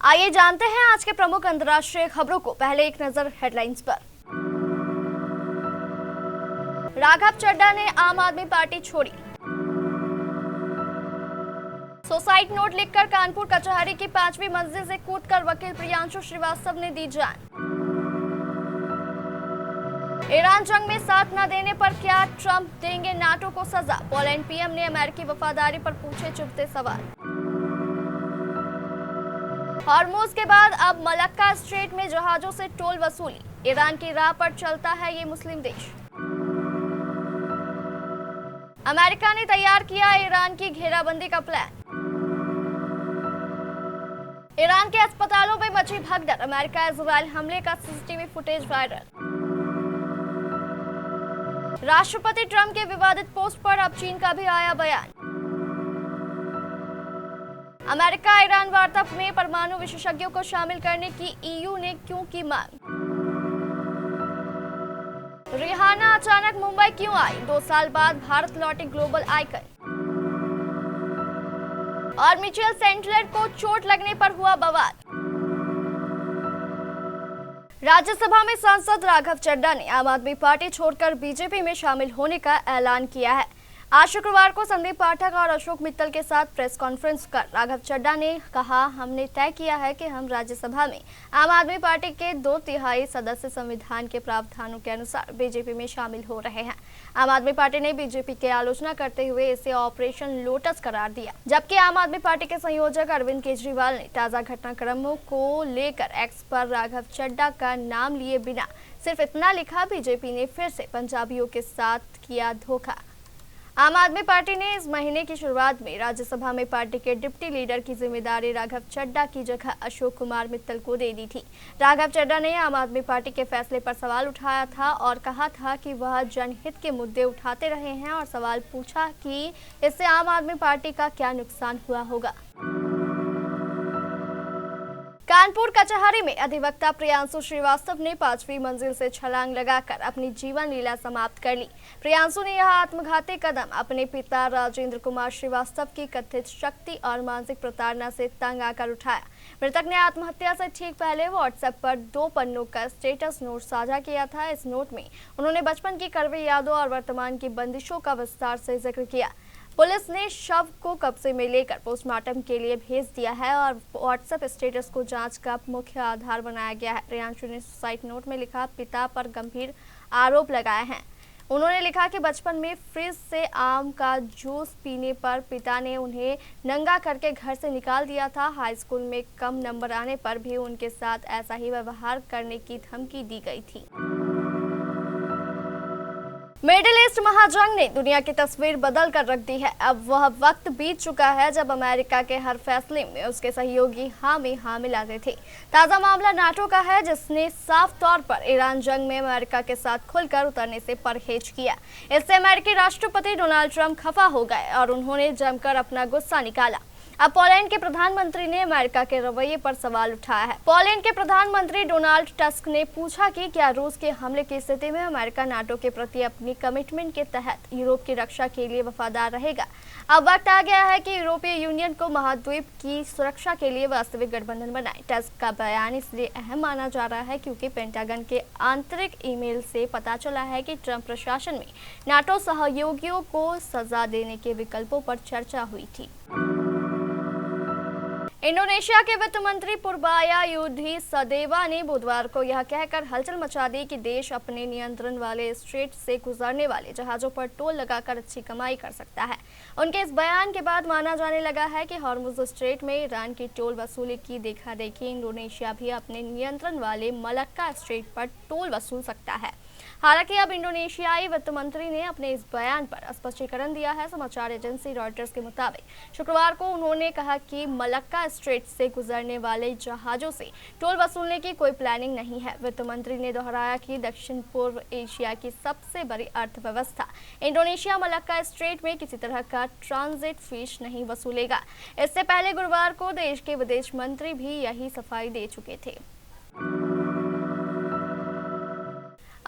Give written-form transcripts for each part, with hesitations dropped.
आइए जानते हैं आज के प्रमुख अंतर्राष्ट्रीय खबरों को। पहले एक नजर हेडलाइंस पर। राघव चड्ढा ने आम आदमी पार्टी छोड़ी। सुसाइड नोट लिखकर कानपुर कचहरी की 5वीं मंजिल से कूदकर वकील प्रियांशु श्रीवास्तव ने दी जान। ईरान जंग में साथ न देने पर क्या ट्रंप देंगे नाटो को सजा? पोलैंड पीएम ने अमेरिकी वफादारी पर पूछे चुभते सवाल। हॉर्मुज के बाद अब मलक्का स्ट्रेट में जहाजों से टोल वसूली। ईरान की राह पर चलता है ये मुस्लिम देश। अमेरिका ने तैयार किया ईरान की घेराबंदी का प्लान। ईरान के अस्पतालों में मची भगदड़। अमेरिका इजराइल हमले का सीसीटीवी फुटेज वायरल। राष्ट्रपति ट्रंप के विवादित पोस्ट पर अब चीन का भी आया बयान। अमेरिका ईरान वार्ता में परमाणु विशेषज्ञों को शामिल करने की ईयू ने क्यों की मांग? रिहाना अचानक मुंबई क्यों आई? 2 साल बाद भारत लौटी ग्लोबल आइकन। और मिचेल सेंटलर को चोट लगने पर हुआ बवाल। राज्यसभा में सांसद राघव चड्ढा ने आम आदमी पार्टी छोड़कर बीजेपी में शामिल होने का ऐलान किया है। आज शुक्रवार को संदीप पाठक और अशोक मित्तल के साथ प्रेस कॉन्फ्रेंस कर राघव चड्ढा ने कहा, हमने तय किया है कि हम राज्यसभा में आम आदमी पार्टी के 2/3 सदस्य संविधान के प्रावधानों के अनुसार बीजेपी में शामिल हो रहे हैं। आम आदमी पार्टी ने बीजेपी की आलोचना करते हुए इसे ऑपरेशन लोटस करार दिया, जबकि आम आदमी पार्टी के संयोजक अरविंद केजरीवाल ने ताजा घटनाक्रमों को लेकर एक्स पर राघव चड्ढा का नाम लिए बिना सिर्फ इतना लिखा, बीजेपी ने फिर से पंजाबियों के साथ किया धोखा। आम आदमी पार्टी ने इस महीने की शुरुआत में राज्यसभा में पार्टी के डिप्टी लीडर की जिम्मेदारी राघव चड्ढा की जगह अशोक कुमार मित्तल को दे दी थी। राघव चड्ढा ने आम आदमी पार्टी के फैसले पर सवाल उठाया था और कहा था कि वह जनहित के मुद्दे उठाते रहे हैं और सवाल पूछा कि इससे आम आदमी पार्टी का क्या नुकसान हुआ होगा। कानपुर कचहरी में अधिवक्ता प्रियांशु श्रीवास्तव ने 5वीं मंजिल से छलांग लगाकर अपनी जीवन लीला समाप्त कर ली। प्रियांशु ने यह आत्मघाती कदम अपने पिता राजेंद्र कुमार श्रीवास्तव की कथित शक्ति और मानसिक प्रताड़ना से तंग आकर उठाया। मृतक ने आत्महत्या से ठीक पहले व्हाट्सएप पर 2 पन्नों का स्टेटस नोट साझा किया था। इस नोट में उन्होंने बचपन की कड़वी यादों और वर्तमान की बंदिशों का विस्तार से जिक्र किया। पुलिस ने शव को कब्जे में लेकर पोस्टमार्टम के लिए भेज दिया है और व्हाट्सएप स्टेटस को जांच का मुख्य आधार बनाया गया है। प्रियांशु ने सुसाइड नोट में लिखा, पिता पर गंभीर आरोप लगाए हैं। उन्होंने लिखा कि बचपन में फ्रिज से आम का जूस पीने पर पिता ने उन्हें नंगा करके घर से निकाल दिया था। हाई स्कूल में कम नंबर आने पर भी उनके साथ ऐसा ही व्यवहार करने की धमकी दी गई थी। मिडिल ईस्ट महाजंग ने दुनिया की तस्वीर बदल कर रख दी है। अब वह वक्त बीत चुका है जब अमेरिका के हर फैसले में उसके सहयोगी हाँ में हाँ मिलाते थे। ताज़ा मामला नाटो का है, जिसने साफ तौर पर ईरान जंग में अमेरिका के साथ खुलकर उतरने से परहेज किया। इससे अमेरिकी राष्ट्रपति डोनाल्ड ट्रंप खफा हो गए और उन्होंने जमकर अपना गुस्सा निकाला। अब पोलैंड के प्रधानमंत्री ने अमेरिका के रवैये पर सवाल उठाया है। पोलैंड के प्रधानमंत्री डोनाल्ड टस्क ने पूछा कि क्या रूस के हमले की स्थिति में अमेरिका नाटो के प्रति अपनी कमिटमेंट के तहत यूरोप की रक्षा के लिए वफादार रहेगा। अब वक्त आ गया है कि यूरोपीय यूनियन को महाद्वीप की सुरक्षा के लिए वास्तविक गठबंधन बनाए। टस्क का बयान इसलिए अहम माना जा रहा है क्योंकि पेंटागन के आंतरिक ईमेल से पता चला है कि ट्रंप प्रशासन में नाटो सहयोगियों को सजा देने के विकल्पों पर चर्चा हुई थी। इंडोनेशिया के वित्त मंत्री पुरबाया युधी सदेवा ने बुधवार को यह कहकर हलचल मचा दी कि देश अपने नियंत्रण वाले स्ट्रेट से गुजरने वाले जहाजों पर टोल लगाकर अच्छी कमाई कर सकता है। उनके इस बयान के बाद माना जाने लगा है कि हॉर्मुज स्ट्रेट में ईरान की टोल वसूली की देखा-देखी इंडोनेशिया भी अपने नियंत्रण वाले मलक्का स्ट्रेट पर टोल वसूल सकता है। हालांकि अब इंडोनेशियाई वित्त मंत्री ने अपने इस बयान पर स्पष्टीकरण दिया है। समाचार एजेंसी रॉयटर्स के मुताबिक शुक्रवार को उन्होंने कहा कि मलक्का स्ट्रेट से गुजरने वाले जहाजों से टोल वसूलने की कोई प्लानिंग नहीं है। वित्त मंत्री ने दोहराया कि दक्षिण पूर्व एशिया की सबसे बड़ी अर्थव्यवस्था इंडोनेशिया मलक्का स्ट्रेट में किसी तरह का ट्रांजिट फीस नहीं वसूलेगा। इससे पहले गुरुवार को देश के विदेश मंत्री भी यही सफाई दे चुके थे।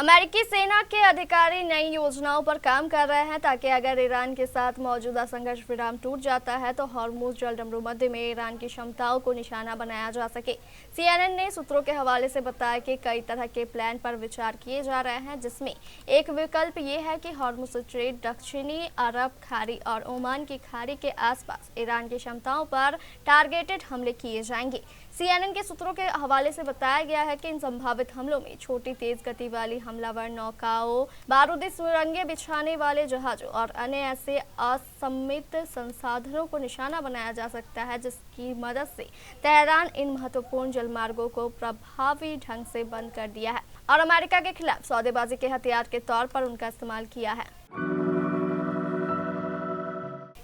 अमेरिकी सेना के अधिकारी नई योजनाओं पर काम कर रहे हैं ताकि अगर ईरान के साथ मौजूदा संघर्ष विराम टूट जाता है तो हॉर्मुज जलमध्य में ईरान की क्षमताओं को निशाना बनाया जा सके। CNN ने सूत्रों के हवाले से बताया कि कई तरह के प्लान पर विचार किए जा रहे हैं, जिसमें एक विकल्प ये है कि हॉर्मुज स्ट्रेट, दक्षिणी अरब खाड़ी और ओमान की खाड़ी के आसपास ईरान की क्षमताओं पर टारगेटेड हमले किए जाएंगे। CNN के सूत्रों के हवाले से बताया गया है कि इन संभावित हमलों में छोटी तेज गति वाली हमलावर नौकाओं, बारूदी सुरंगें बिछाने वाले जहाजों और अन्य ऐसे असम्मित संसाधनों को निशाना बनाया जा सकता है जिसकी मदद से तेहरान इन महत्वपूर्ण जलमार्गों को प्रभावी ढंग से बंद कर दिया है और अमेरिका के खिलाफ सौदेबाजी के हथियार के तौर पर उनका इस्तेमाल किया है।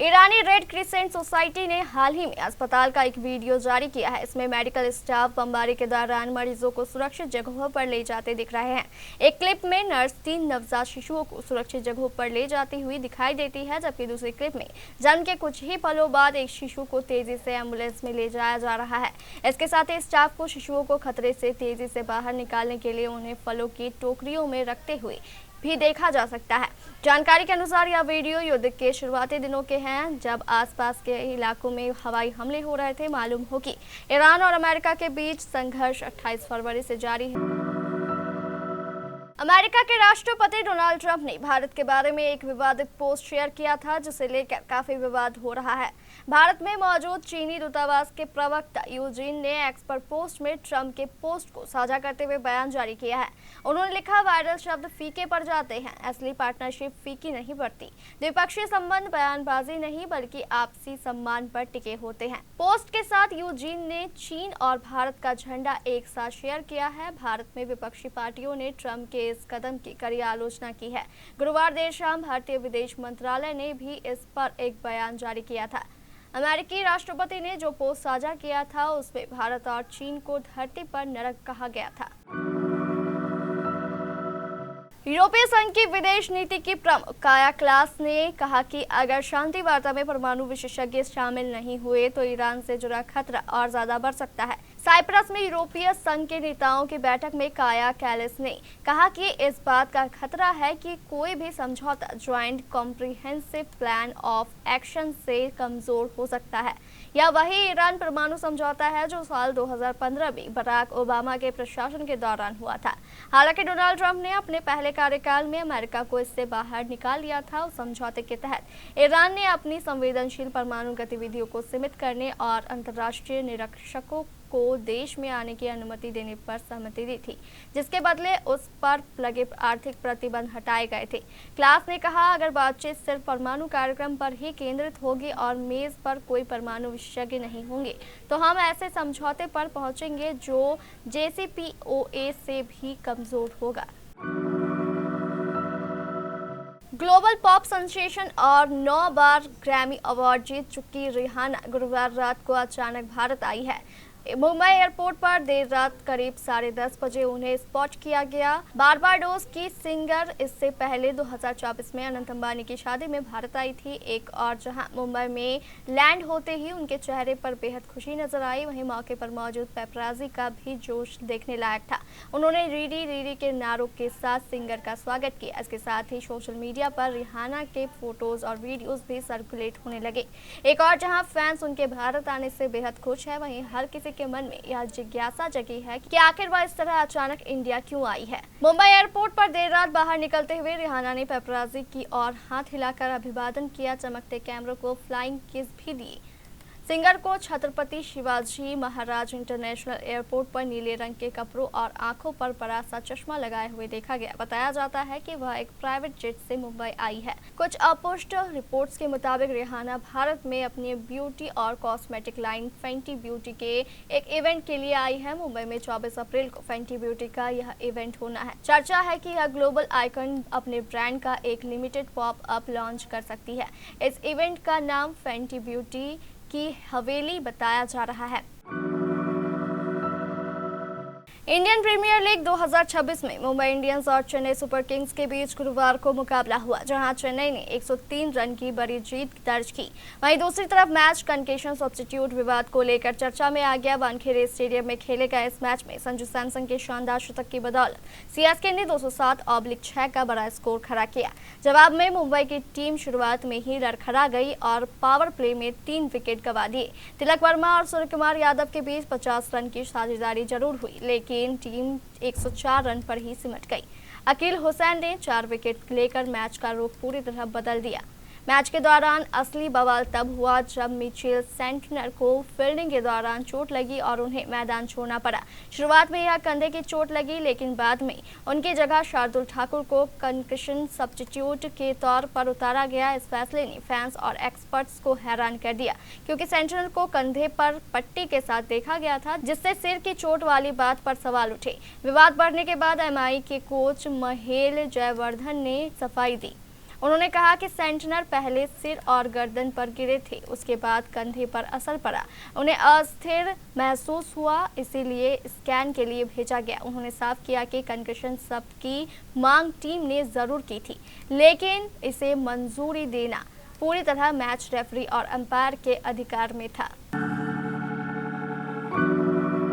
ईरानी रेड क्रिसेंट सोसाइटी ने हाल ही में अस्पताल का एक वीडियो जारी किया है। इसमें मेडिकल स्टाफ बमबारी के दौरान मरीजों को सुरक्षित जगहों पर ले जाते दिख रहे हैं। एक क्लिप में नर्स 3 नवजात शिशुओं को सुरक्षित जगहों पर ले जाती हुई दिखाई देती है, जबकि दूसरी क्लिप में जन्म के कुछ ही पलों बाद एक शिशु को तेजी से एम्बुलेंस में ले जाया जा रहा है। इसके साथ ही स्टाफ को शिशुओं को खतरे से तेजी से बाहर निकालने के लिए उन्हें फलों की टोकरियों में रखते हुए भी देखा जा सकता है। जानकारी के अनुसार यह वीडियो युद्ध के शुरुआती दिनों के हैं, जब आसपास के इलाकों में हवाई हमले हो रहे थे। मालूम हो कि ईरान और अमेरिका के बीच संघर्ष 28 फरवरी से जारी है। अमेरिका के राष्ट्रपति डोनाल्ड ट्रंप ने भारत के बारे में एक विवादित पोस्ट शेयर किया था, जिसे लेकर काफी विवाद हो रहा है। भारत में मौजूद चीनी दूतावास के प्रवक्ता यूजीन ने एक्स पर पोस्ट में ट्रंप के पोस्ट को साझा करते हुए बयान जारी किया है। उन्होंने लिखा, वायरल शब्द फीके पड़ जाते हैं, असली पार्टनरशिप फीकी नहीं पड़ती। द्विपक्षीय संबंध बयानबाजी नहीं बल्कि आपसी सम्मान पर टिके होते हैं। पोस्ट के साथ यूजीन ने चीन और भारत का झंडा एक साथ शेयर किया है। भारत में विपक्षी पार्टियों ने ट्रंप के इस कदम की कड़ी आलोचना की है। गुरुवार देर शाम भारतीय विदेश मंत्रालय ने भी इस पर एक बयान जारी किया था। अमेरिकी राष्ट्रपति ने जो पोस्ट साझा किया था उसमें भारत और चीन को धरती पर नरक कहा गया था। यूरोपीय संघ की विदेश नीति की प्रमुख काया क्लास ने कहा कि अगर शांति वार्ता में परमाणु विशेषज्ञ शामिल नहीं हुए तो ईरान से जुड़ा खतरा और ज्यादा बढ़ सकता है। साइप्रस में यूरोपीय संघ के नेताओं की बैठक में काया कैलिस ने कहा कि इस बात का खतरा है कि कोई भी समझौता joint comprehensive plan of action से कमजोर हो सकता है। यह वही ईरान परमाणु समझौता है जो साल 2015 में बराक ओबामा के प्रशासन के दौरान हुआ था। हालांकि डोनाल्ड ट्रंप ने अपने पहले कार्यकाल में अमेरिका को इससे बाहर निकाल लिया था। उस समझौते के तहत ईरान ने अपनी संवेदनशील परमाणु गतिविधियों को सीमित करने और अंतर्राष्ट्रीय निरीक्षकों को देश में आने की अनुमति देने पर सहमति दी थी, जिसके बदले उस पर लगे आर्थिक प्रतिबंध हटाए गए थे। क्लास ने कहा, अगर बातचीत सिर्फ परमाणु कार्यक्रम पर ही केंद्रित होगी और मेज पर कोई परमाणु विशेषज्ञ नहीं होंगे तो हम ऐसे समझौते पर पहुंचेंगे जो JCPOA से भी कमजोर होगा। ग्लोबल पॉप सेंसेशन और 9 बार ग्रैमी अवार्ड जीत चुकी रिहाना गुरुवार रात को अचानक भारत आई है। मुंबई एयरपोर्ट पर देर रात करीब 10:30 बजे उन्हें स्पॉट किया गया। बारबाडोस की सिंगर इससे पहले 2024 में अनंत अंबानी की शादी में भारत आई थी। एक और जहां मुंबई में लैंड होते ही उनके चेहरे पर बेहद खुशी नजर आई, वहीं मौके पर मौजूद पेपराजी का भी जोश देखने लायक था। उन्होंने रीडी रीडी के नारों के साथ सिंगर का स्वागत किया। इसके साथ ही सोशल मीडिया पर रिहाना के फोटोज और वीडियोज भी सर्कुलेट होने लगे। एक और जहाँ फैंस उनके भारत आने से बेहद खुश है, वहीं हर किसी के मन में यह जिज्ञासा जगी है कि आखिर वह इस तरह अचानक इंडिया क्यों आई है। मुंबई एयरपोर्ट पर देर रात बाहर निकलते हुए रिहाना ने पेपराजी की और हाथ हिलाकर अभिवादन किया, चमकते कैमरों को फ्लाइंग किस भी दी। सिंगर को छत्रपति शिवाजी महाराज इंटरनेशनल एयरपोर्ट पर नीले रंग के कपड़ों और आंखों पर बड़ा सा चश्मा लगाए हुए देखा गया। बताया जाता है कि वह एक प्राइवेट जेट से मुंबई आई है। कुछ अपुष्ट रिपोर्ट्स के मुताबिक रिहाना भारत में अपनी ब्यूटी और कॉस्मेटिक लाइन फेंटी ब्यूटी के एक इवेंट के लिए आई है। मुंबई में 24 अप्रैल को फेंटी ब्यूटी का यह इवेंट होना है। चर्चा है कि यह ग्लोबल आइकन अपने ब्रांड का एक लिमिटेड पॉप अप लॉन्च कर सकती है। इस इवेंट का नाम फेंटी ब्यूटी की हवेली बताया जा रहा है। इंडियन प्रीमियर लीग 2026 में मुंबई इंडियंस और चेन्नई सुपर किंग्स के बीच गुरुवार को मुकाबला हुआ, जहां चेन्नई ने 103 रन की बड़ी जीत दर्ज की। वहीं दूसरी तरफ मैच कंकेशन सब्स्टिट्यूट विवाद को लेकर चर्चा में आ गया। वानखेड़े स्टेडियम में खेले गए इस मैच में संजू सैमसन के शानदार शतक की बदौलत सीएसके ने 207/6 का बड़ा स्कोर खड़ा किया। जवाब में मुंबई की टीम शुरुआत में ही लड़खड़ा गई और पावर प्ले में 3 विकेट गंवा दिए। तिलक वर्मा और सूर्यकुमार यादव के बीच 50 रन की साझेदारी जरूर हुई, लेकिन टीम 104 रन पर ही सिमट गई। अकील हुसैन ने 4 विकेट लेकर मैच का रुख पूरी तरह बदल दिया। मैच के दौरान असली बवाल तब हुआ जब मिचेल सेंटनर को फील्डिंग के दौरान चोट लगी और उन्हें मैदान छोड़ना पड़ा। शुरुआत में यह कंधे की चोट लगी, लेकिन बाद में उनकी जगह शार्दुल ठाकुर को कंकशन सब्स्टिट्यूट के तौर पर उतारा गया। इस फैसले ने फैंस और एक्सपर्ट्स को हैरान कर दिया, क्योंकि सेंटनर को कंधे पर पट्टी के साथ देखा गया था, जिससे सिर की चोट वाली बात पर सवाल उठे। विवाद बढ़ने के बाद एमआई के कोच महेल जयवर्धन ने सफाई दी। उन्होंने कहा कि सेंटनर पहले सिर और गर्दन पर गिरे थे, उसके बाद कंधे पर असर पड़ा, उन्हें अस्थिर महसूस हुआ, इसीलिए स्कैन के लिए भेजा गया। उन्होंने साफ किया कि कंकशन सब की मांग टीम ने जरूर की थी, लेकिन इसे मंजूरी देना पूरी तरह मैच रेफरी और अंपायर के अधिकार में था।